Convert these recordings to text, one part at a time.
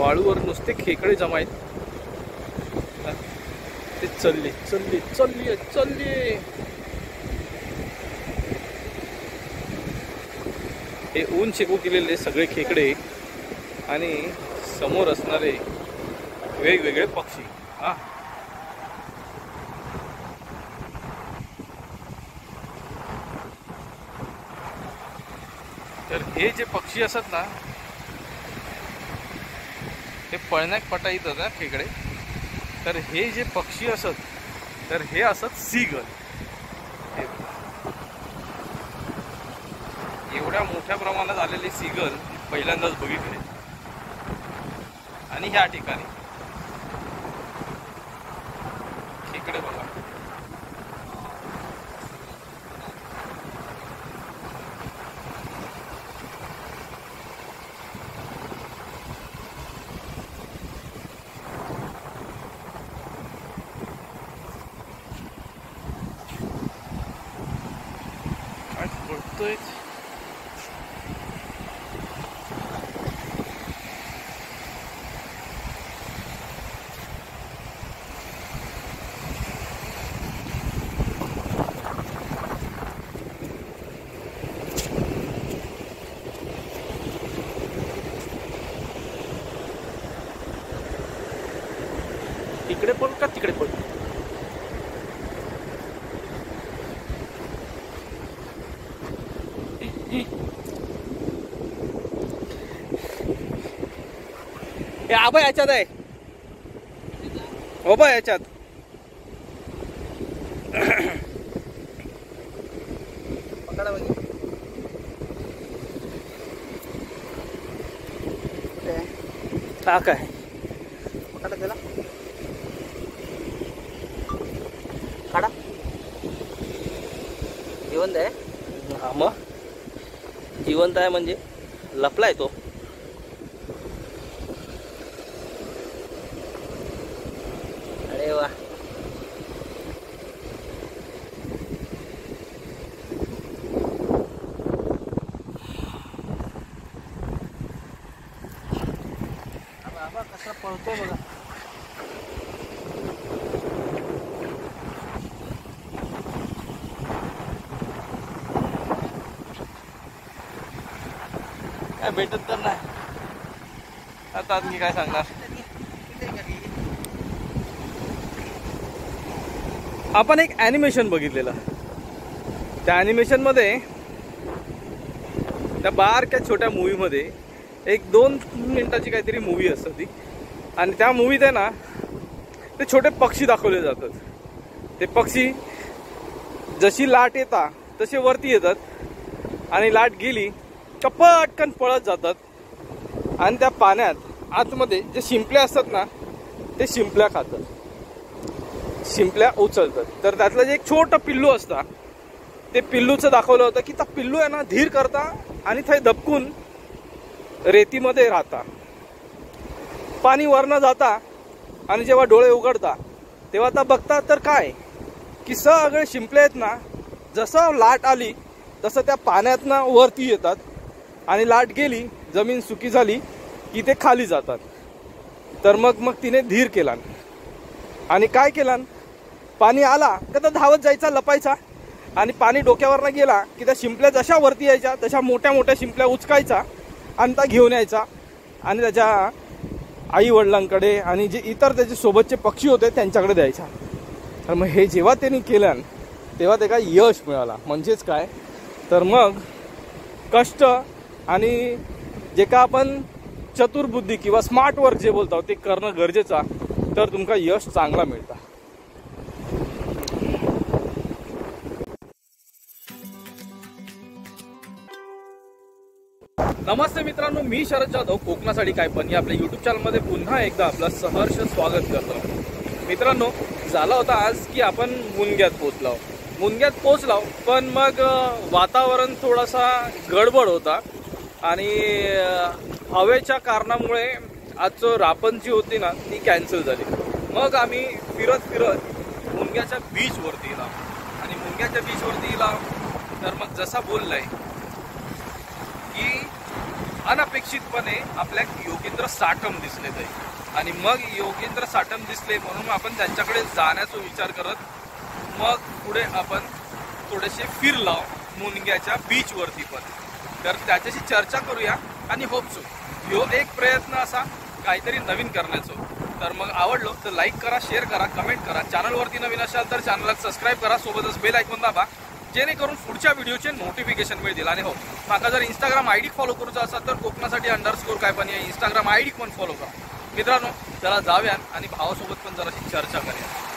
वाळूवर नुसते खेकडे जमा आहेत. ते चालले चालले चालले चालले. हे ऊन शेकू केलेले सगळे खेकडे आणि समोर असणारे वेगवेगळे पक्षी. हा, तर हे जे पक्षी असत ना ते पळण्याक पटा येतात ना खेकडे. तर हे जे पक्षी असत तर हे असत सीगल. एवढ्या मोठ्या प्रमाणात आलेली सीगल पहिल्यांदाच बघितले. आणि ह्या ठिकाणी खेकडे बघा. काय पडतोय. इकडे पण का तिकडे पण. आबा याच्यात आहे. हो बा याच्यात. हा काय त्याला काढा. जिवंत आहे. हा मग जिवंत आहे म्हणजे लपलाय तो. अरे वा. बाबा कसा पळतो बघा. काय भेटत तर नाही आता. मी काय सांगणार. आपण एक ॲनिमेशन बघितलेलं. त्या ॲनिमेशनमध्ये त्या बारक्या छोट्या मूवीमध्ये एक 2 मिनिटाची काहीतरी मूवी असते ती. आणि त्या मूवीत आहे ना ते छोटे पक्षी दाखवले जातात. ते पक्षी जशी लाट येतात तसे वरती येतात आणि लाट गेली का पटकन पळत जातात. आणि त्या पाण्यात आतमध्ये जे शिंपल्या असतात ना ते शिंपल्या खातात. शिंपल्या उचलतात. तर त्यातलं जे एक छोटं पिल्लू असतं ते पिल्लूचं दाखवलं होतं की त्या पिल्लू आहे ना धीर करता आणि ते दबकून रेतीमध्ये राहता. पाणी वरनं जाता आणि जेव्हा डोळे उघडता तेव्हा आता बघता तर काय की सगळे शिंपले आहेत ना जसं लाट आली तसं त्या पाण्यातनं वरती येतात आणि लाट गेली जमीन सुकी झाली की ते खाली जातात. तर मग तिने धीर केला आणि काय केला. पाणी आला का तर धावत जायचा लपायचा आणि पाणी डोक्यावरनं गेला की त्या शिंपल्या जशा वरती यायच्या तशा मोठ्या मोठ्या शिंपल्या उचकायचा आणि त्या घेऊन यायचा आणि त्याच्या आई वडिलांकडे आणि जे इतर त्याचे सोबतचे पक्षी होते त्यांच्याकडे द्यायचा. तर मग हे जेव्हा त्यांनी केलं तेव्हा ते काय यश मिळाला. म्हणजेच काय तर मग कष्ट आणि जे का आपण चतुर्बुद्धी किंवा स्मार्ट वर्क जे बोलतो ते करणं गरजेचं. तर तुमका यश चांगला मिळतं. नमस्ते मित्रांनो, मी शरद जाधव कोकणासाठी काय पण या आपल्या यूट्यूब चॅनलमध्ये पुन्हा एकदा आपलं सहर्ष स्वागत करतो. मित्रांनो, झाला होता आज की आपण मुनग्यात पोचलो पण मग वातावरण थोडासा गडबड होता आणि हवेच्या कारणामुळे आजचं रापण जी होती ना ती कॅन्सल झाली. मग आम्ही फिरत मुनग्याच्या बीचवरती गेला आणि मुनग्याच्या बीचवरती गेला तर मग जसा बोललाय की अनपेक्षितपणे आपल्या योगेंद्र साटम दिसले ते, आणि मग योगेंद्र साटम दिसले म्हणून आपण त्यांच्याकडे जाण्याचा विचार करत मग पुढे आपण थोडेसे फिरलो मुनग्याच्या बीचवरती पण. तर त्याच्याशी चर्चा करूया आणि होप सो ह्यो एक प्रयत्न असा काहीतरी नवीन करण्याचा. तर मग आवडलो तर लाईक करा, शेअर करा, कमेंट करा. चॅनलवरती नवीन असाल तर चॅनलला सबस्क्राईब करा, सोबतच बेल आयकॉन दाबा जेणेकरून पुढच्या व्हिडिओचे नोटिफिकेशन मिळतील. आणि हो, माका जर इंस्टाग्राम आयडी फॉलो करूचा असेल तर कोकणासाठी _ काय पण या इंस्टाग्राम आयडी पण फॉलो करा. मित्रांनो, त्याला जाऊया आणि भावासोबत पण जराशी चर्चा करूया.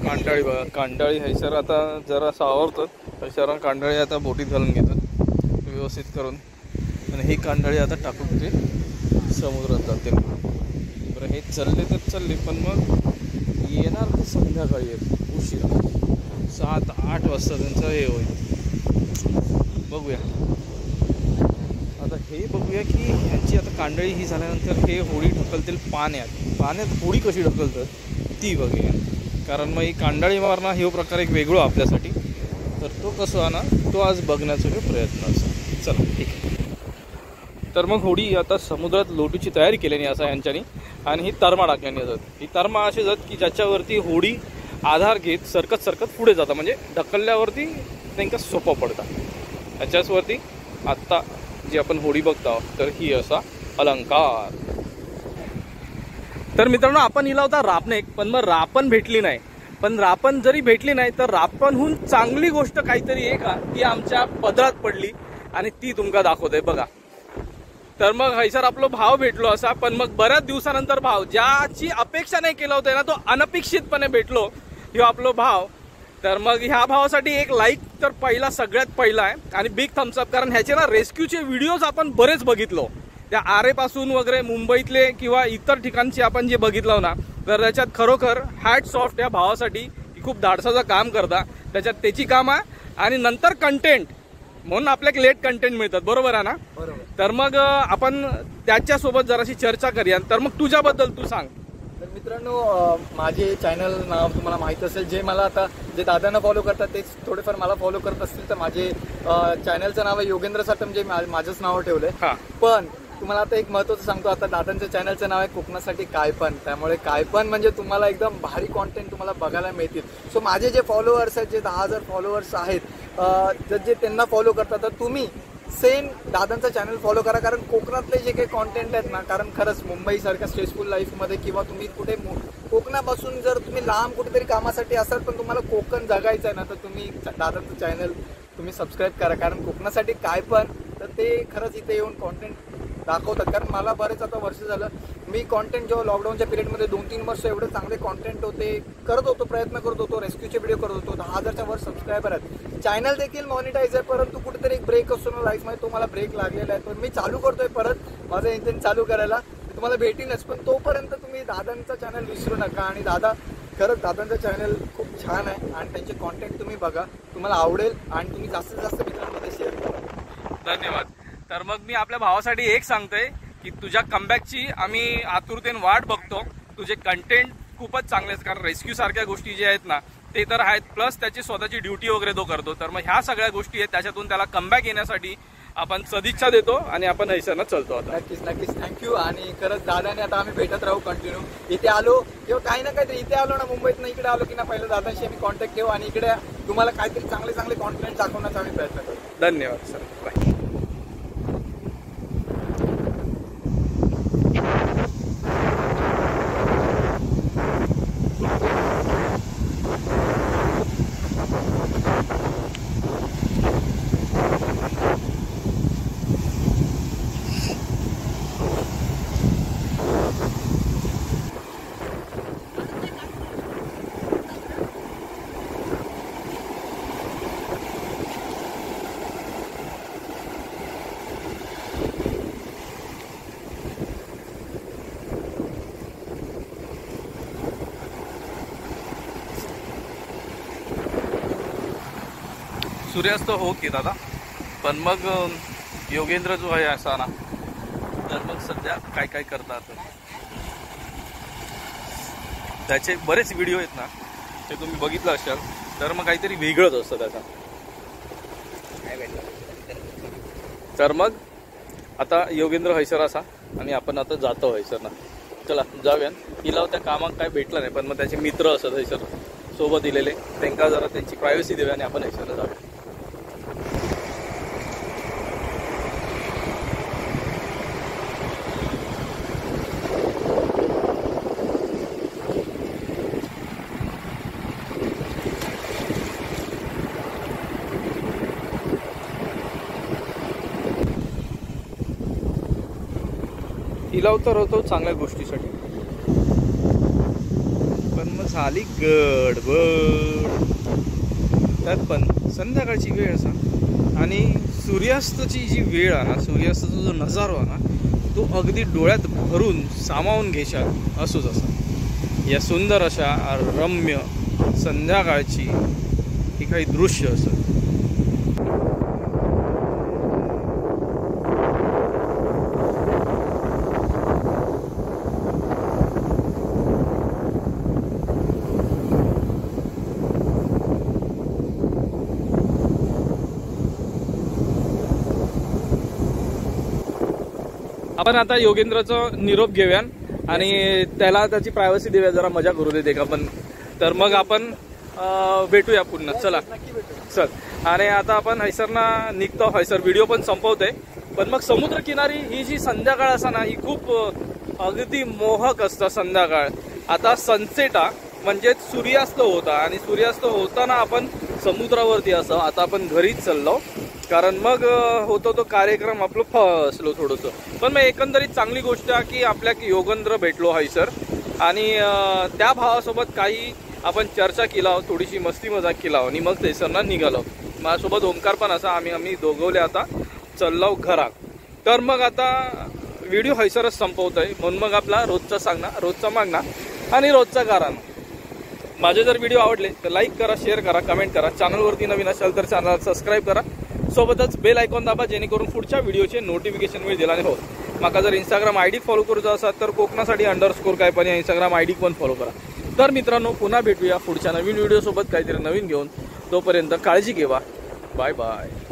कांडाळी बघा, कांडाळी हैसर आता जरा सावरतात. हैसर कांडाळी आता बोटीत घालून घेतात व्यवस्थित करून, आणि ही कांडाळी आता टाकून ते समुद्रात जाते. बरं, हे चालले तर चालले, पण मग येणार ते संध्याकाळी उशिरा 7-8 वाजता त्यांचं हे होईल. बघूया आता, हे बघूया की ह्यांची आता कांडाळी ही झाल्यानंतर हे होडी ढकलतील पाण्यात होडी कशी ढकलतात ती बघूया. कारण मग ही कांडाळी मारणं हे प्रकार एक वेगळं आपल्यासाठी, तर तो कसं आहे ना, तो आज बघण्याचा प्रयत्न असा. चला ठीक आहे. तर मग होडी आता समुद्रात लोटूची तयारी केल्याने असा यांच्यानी, आणि ही तर्मा टाकल्याने जात. ही तर्मा अशी जात की ज्याच्यावरती होडी आधार घेत सरकत पुढे जातात, म्हणजे ढकलल्यावरती त्यांना सोपं पडतं. ह्याच्यावरती आत्ता जी आपण होडी बघतो तर ही असा अलंकार. तर मित्रांनो, आपण हिला होता रापणेक, पण मग रापण भेटली नाही. पण रापण जरी भेटली नाही तर रापणहून चांगली गोष्ट काहीतरी आहे का, ती आमच्या पदरात पडली आणि ती तुमका दाखवते बघा. तर मग हैसर आपलो भाव भेटलो असा, पण मग बऱ्याच दिवसानंतर भाव ज्याची अपेक्षा नाही केला होता ना, तो अनपेक्षितपणे भेटलो ह्यो आपलो भाव. तर मग ह्या भावासाठी एक लाईक तर सगळ्यात पहिला आहे, आणि बिग थम्सअप. कारण ह्याचे ना रेस्क्यूचे व्हिडिओज आपण बरेच बघितलो, त्या आरेपासून वगैरे मुंबईतले किंवा इतर ठिकाणचे आपण जे बघितलं ना, तर त्याच्यात खरोखर हॅट्स ऑफ या भावासाठी की खूप धाडसाचं काम करता. त्याच्यात त्याची काम आहे, आणि नंतर कंटेंट म्हणून आपल्याला लेट कंटेंट मिळतात. बरोबर आहे ना? बरोबर. तर मग आपण त्याच्यासोबत जराशी चर्चा करूया. तर मग तुझ्याबद्दल तू सांग. तर मित्रांनो, माझे चॅनल नाव तुम्हाला माहीत असेल. जे मला आता जे दादांना फॉलो करतात तेच थोडेफार मला फॉलो करत असतील. तर माझे चॅनलचं नाव आहे योगेंद्र साटम, जे माझंच नाव ठेवलंय. पण तुम्हाला आता एक महत्त्वाचं सांगतो, आता दादांच्या चॅनलचं नाव आहे कोकणासाठी काय पण. त्यामुळे काय पण म्हणजे तुम्हाला एकदम भारी कॉन्टेंट तुम्हाला बघायला मिळतील. सो माझे जे फॉलोअर्स आहेत, जे 10,000 फॉलोअर्स आहेत, जे त्यांना फॉलो करतात, तर तुम्ही सेम दादांचा चॅनल फॉलो करा. कारण कोकणातले जे काही कॉन्टेंट आहेत ना, कारण खरंच मुंबईसारख्या स्ट्रेसफुल लाईफमध्ये किंवा तुम्ही कुठे कोकणापासून जर तुम्ही लांब कुठेतरी कामासाठी असाल पण तुम्हाला कोकण जगायचं आहे ना, तर तुम्ही दादांचं चॅनल तुम्ही सबस्क्राईब करा. कारण कोकणासाठी काय पण तर ते खरंच इथे येऊन कॉन्टेंट दाखवतात. कारण मला बरेच आता वर्ष झालं, मी कॉन्टेंट जेव्हा लॉकडाऊनच्या पिरियडमध्ये 2-3 वर्ष एवढे चांगले कॉन्टेंट करत होतो, प्रयत्न करत होतो, रेस्क्यूचे व्हिडिओ करत होतो. 10,000च्या वर सबस्क्रायबर आहेत. चॅनल देखील मॉनिटाईज आहे, परंतु कुठेतरी एक ब्रेक असतो ना लाईफमध्ये, तो मला ब्रेक लागलेला आहे. पण मी चालू करतोय परत, माझं इंटेन्शन चालू करायला. तुम्हाला भेटीनच, पण तोपर्यंत तुम्ही दादांचा चॅनल विसरू नका. आणि दादा खरंच दादांचं चॅनल खूप छान आहे, आणि त्यांचे कॉन्टेंट तुम्ही बघा, तुम्हाला आवडेल, आणि तुम्ही जास्तीत जास्त मित्रांमध्ये शेअर करा. धन्यवाद. तर मग मी आपल्या भावासाठी एक सांगतोय की तुझ्या कमबॅकची आम्ही आतुरतेने वाट बघतो. तुझे कंटेंट खूपच चांगले आहेत, कारण रेस्क्यू सारख्या गोष्टी ज्या आहेत ना ते तर आहेत, प्लस त्याची स्वतःची ड्युटी वगैरे तो करतो. तर मग ह्या सगळ्या गोष्टी आहेत, त्याच्यातून त्याला कमबॅक येण्यासाठी आपण सदिच्छा देतो, आणि आपण हैसरनं चलतो आता. नक्कीच थँक्यू. आणि खरंच दादाने आता आम्ही भेटत राहू कंटिन्यू. इथे आलो किंवा काही ना काहीतरी, इथे आलो ना मुंबईत ना, इकडे आलो की ना, पहिलं दादांशी आम्ही कॉन्टॅक्ट ठेवू, आणि इकडे तुम्हाला काहीतरी चांगले कॉन्टेंट दाखवण्याचा आम्ही प्रयत्न करू. धन्यवाद सर, बाय. सूर्यास्त हो की दादा, पण मग योगेंद्र जो आहे असा ना, तर मग सध्या काय करतात त्याचे बरेच व्हिडिओ आहेत ना, ते तुम्ही बघितलं असाल तर मग काहीतरी वेगळंच असतं त्याचा. तर मग आता योगेंद्र हैसर असा आणि आपण आता जातो हैसरना. चला जाऊया. हिला त्या कामात काय भेटलं नाही, पण मग त्याचे मित्र असत हैसर सोबत दिलेले, त्यांना जरा त्यांची प्रायव्हसी देऊया आणि आपण हैसरला जाऊया. हिला उतरवतो चांगल्या गोष्टीसाठी, पण मग झाली गडबड. त्यात पण संध्याकाळची वेळ असा आणि सूर्यास्ताची जी वेळ आहे ना, सूर्यास्ताचा जो नजारा आहे ना, तो अगदी डोळ्यात भरून सामावून घेशाल असोच असा. या सुंदर अशा रम्य संध्याकाळची ही काही दृश्य असत. आपण आता योगेंद्रचा निरोप घेऊया आणि त्याला त्याची प्रायव्हसी देऊया, जरा मजा करू दे का पण. तर मग आपण भेटूया पुन्हा. चला चल. आणि आता आपण हैसरना निघतो. हैसर व्हिडिओ पण संपवतोय, पण मग समुद्रकिनारी ही जी संध्याकाळ असा ना, ही खूप अगदी मोहक असतं संध्याकाळ. आता सनसेट म्हणजे सूर्यास्त होता आणि सूर्यास्त होताना आपण समुद्रावरती असं. आता आपण घरीच चाललो, कारण मग होतो तो कार्यक्रम आपलं फसलो थोडंसं. पण मग एकंदरीत चांगली गोष्ट आहे की आपल्या योगेंद्र भेटलो हैसर आणि त्या भावासोबत काही आपण चर्चा केला, थोडीशी मस्ती मजाक केला आणि मग हैसरना निघालो. माझ्यासोबत ओमकार पण असा. आम्ही दोघवले आता चाललो घरात. तर मग आता व्हिडिओ हैसरच संपवतोय, म्हणून मग आपला रोजचा सांगणार, रोजचा मागणार आणि रोजचा गारा. माझे जर व्हिडिओ आवडले तर लाईक करा, शेअर करा, कमेंट करा. चॅनलवरती नवीन असाल तर चॅनलला सबस्क्राईब करा, सोबतच बेल आयकॉन दाबा, जेणेकरून पुढच्या व्हिडिओचे नोटिफिकेशन मिळतील. आणि हो, माका जर इंस्टाग्राम आयडी फॉलो करूचा असाल तर कोकणासाठी _ काय पण या इंस्टाग्राम आयडी पण फॉलो करा. तर मित्रांनो, पुन्हा भेटूया पुढच्या नवीन व्हिडिओ सोबत काहीतरी नवीन घेऊन. तोपर्यंत काळजी घेवा. Bye bye.